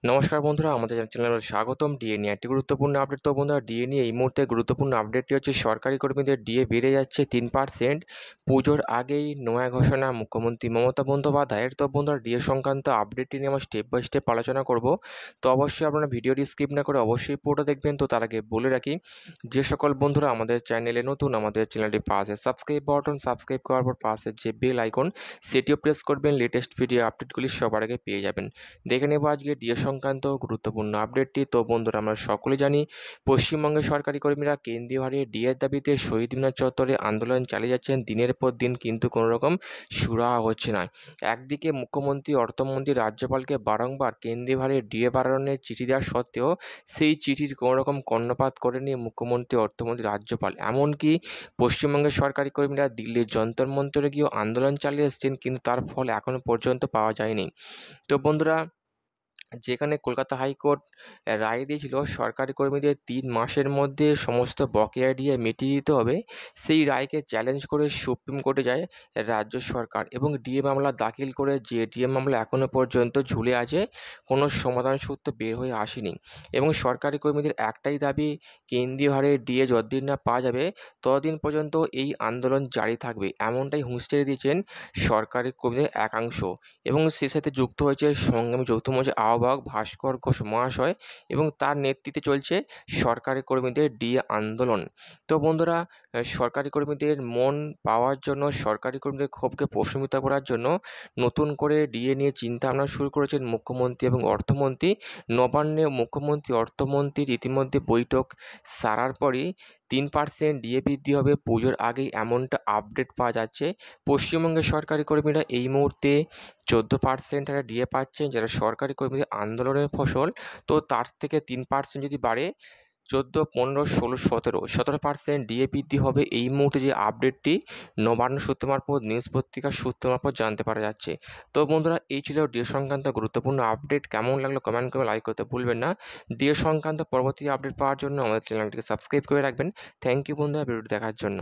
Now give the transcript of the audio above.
নমস্কার বন্ধুরা, আমাদের চ্যানেলে স্বাগতম। ডিএ নিয়ে একটি গুরুত্বপূর্ণ আপডেট। তো বন্ধুরা, ডিএ নিয়ে এই মুহূর্তে গুরুত্বপূর্ণ আপডেটটি হচ্ছে সরকারি কর্মীদের ডিএ বেড়ে যাচ্ছে 3%। পুজোর আগেই নয়া ঘোষণা মুখ্যমন্ত্রী মমতা বন্দ্যোপাধ্যায়ের। তো বন্ধুরা, ডিএ সংক্রান্ত আপডেটটি নিয়ে আমরা স্টেপ বাই স্টেপ আলোচনা করব। তো অবশ্যই আপনারা ভিডিওটি স্কিপ না করে অবশ্যই পুরোটা দেখবেন। তো তার আগে বলে রাখি, যে সকল বন্ধুরা আমাদের চ্যানেলে নতুন, আমাদের চ্যানেলটি পাশে সাবস্ক্রাইব বাটন, সাবস্ক্রাইব করার পর পাশে যে বেল আইকন সেটিও প্রেস করবেন। লেটেস্ট ভিডিও আপডেটগুলি সবার আগে পেয়ে যাবেন। দেখে নেব আজকে ডিএ সংক্রান্ত গুরুত্বপূর্ণ আপডেটটি। তো বন্ধুরা, আমরা সকলে জানি পশ্চিমবঙ্গের সরকারি কর্মীরা কেন্দ্রীয় হারে ডিএর দাবিতে শহীদ মিনার চত্বরে আন্দোলন চালিয়ে যাচ্ছেন দিনের পর দিন, কিন্তু কোনো রকম সুরাহা হচ্ছে না। একদিকে মুখ্যমন্ত্রী, অর্থমন্ত্রী, রাজ্যপালকে বারংবার কেন্দ্রীয় হারে ডিএ বাড়ানোর চিঠি দেওয়া সত্ত্বেও সেই চিঠির কোনো রকম কর্ণপাত করেনি মুখ্যমন্ত্রী, অর্থমন্ত্রী, রাজ্যপাল। এমনকি পশ্চিমবঙ্গের সরকারি কর্মীরা দিল্লির যন্তর মন্তরে গিয়েও আন্দোলন চালিয়ে এসেছেন, কিন্তু তার ফল এখনও পর্যন্ত পাওয়া যায়নি। তো বন্ধুরা, যেখানে কলকাতা হাইকোর্ট রায় দিয়েছিল সরকারি কর্মীদের 3 মাসের মধ্যে সমস্ত বকেয়া ডিএ মিটিয়ে দিতে হবে, সেই রায়কে চ্যালেঞ্জ করে সুপ্রিম কোর্টে যায় রাজ্য সরকার এবং ডিএ মামলা দাখিল করে, যে ডিএ মামলা এখনও পর্যন্ত ঝুলে আছে, কোনো সমাধান সূত্র বের হয়ে আসেনি। এবং সরকারি কর্মীদের একটাই দাবি, কেন্দ্রীয় হারে ডিএ যতদিন না পাওয়া যাবে ততদিন পর্যন্ত এই আন্দোলন জারি থাকবে, এমনটাই হুঁশিয়ারি দিয়েছেন সরকারি কর্মীদের একাংশ। এবং সে সাথে যুক্ত হয়েছে সংগ্রামী যৌথ মঞ্চের আহ্বায়ক ভাস্কর ঘোষ মহাশয়, এবং তার নেতৃত্বে চলছে সরকারি কর্মীদের ডিএ আন্দোলন। তো বন্ধুরা, সরকারি কর্মীদের মন পাওয়ার জন্য, সরকারি কর্মীদের ক্ষোভকে প্রশমিত করার জন্য নতুন করে ডিএ নিয়ে চিন্তা ভাবনা শুরু করেছেন মুখ্যমন্ত্রী এবং অর্থমন্ত্রী। নবান্নে মুখ্যমন্ত্রী, অর্থমন্ত্রীর ইতিমধ্যে বৈঠক সারার পরই 3% ডিএ বৃদ্ধি হবে পুজোর আগেই, এমনটা আপডেট পাওয়া যাচ্ছে। পশ্চিমবঙ্গের সরকারি কর্মীরা এই মুহূর্তে 14% হারে ডিএ পাচ্ছেন, যারা সরকারি কর্মীদের আন্দোলনের ফসল। তো তার থেকে 3% যদি বাড়ে, 14, 15, 16, 17% ডিএ বৃদ্ধি হবে। এই মুহূর্তে যে আপডেটটি নবান্ন সূত্র মারফত, নিউজ পত্রিকার সূত্র মারফত জানতে পারা যাচ্ছে। তো বন্ধুরা, এই ছিল ডিএ সংক্রান্ত গুরুত্বপূর্ণ আপডেট। কেমন লাগলো কমেন্ট করে লাইক করতে ভুলবেন না। ডিএ সংক্রান্ত পরবর্তী আপডেট পাওয়ার জন্য আমাদের চ্যানেলটিকে সাবস্ক্রাইব করে রাখবেন। থ্যাংক ইউ বন্ধুরা, ভিডিওটি দেখার জন্য।